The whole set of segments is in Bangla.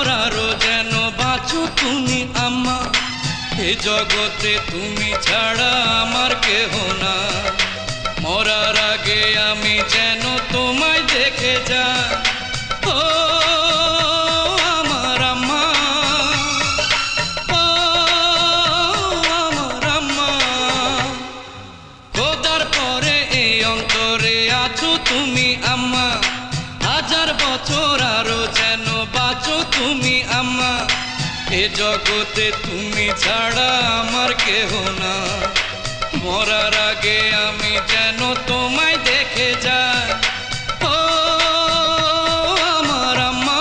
বছর আরো যেন বাঁচো তুমি আম্মা, এ জগতে তুমি ছাড়া আমার কেহ না। মরার আগে আমি যেন তোমায় দেখে যাই, ও আমার আম্মা, ও আমার আম্মা। খোদার পরে এই অন্তরে আছো তুমি আম্মা, হাজার বছর আরো যেন বাঁচো তুমি আম্মা, এ জগতে তুমি ছাড়া আমার কেহ না। মরার আগে আমি যেন তোমায় দেখে যাই, ও আমার আম্মা,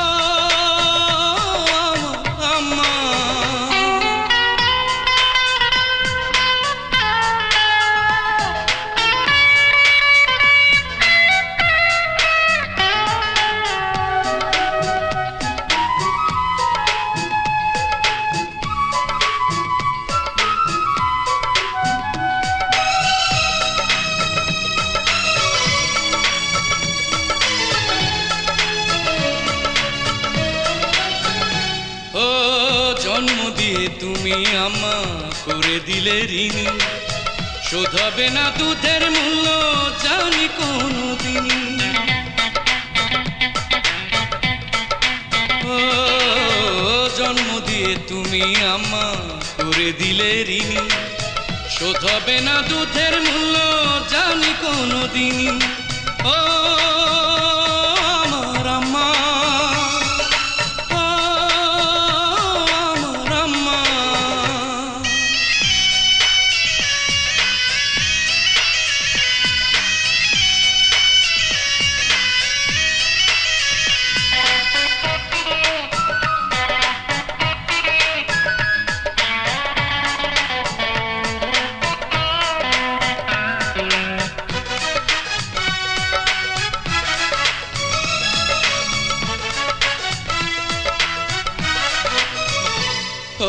ও আমার আম্মা। জন্ম দিয়ে তুমি আম্মা করে দিলে ঋণী, শোধ হবে না দুধের মূল্য জানি কোনদিনই। ও জন্ম দিয়ে তুমি আম্মা করে দিলে ঋণী, শোধ হবে না দুধের মূল্য জানি কোনদিনই। ও আমার আম্মা,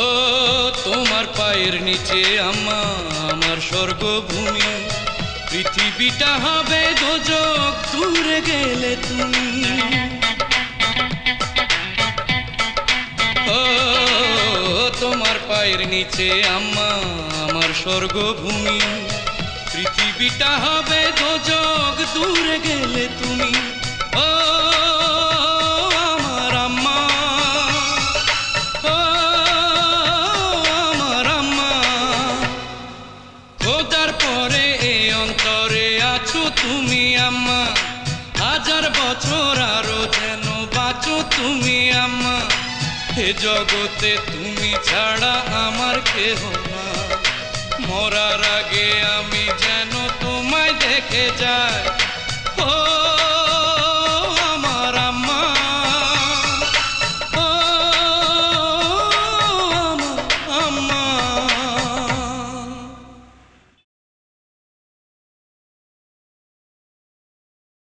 ও তোমার পায়ের নিচে আম্মা আমার স্বর্গভূমি, পৃথিবীটা হবে দোজক দূরে গেলে তুমি। ও তোমার পায়ের নিচে আম্মা আমার স্বর্গভূমি, পৃথিবীটা হবে দোজক দূরে গেলে তুমি। ও আমার আম্মা, খোদার পরে এই অন্তরে আছো তুমি আম্মা, হাজার বছর আরো যেন বাঁচো তুমি আম্মা, এ জগতে তুমি ছাড়া আমার কেহ না। মরার আগে আমি যেন তোমায় দেখে যাই, ও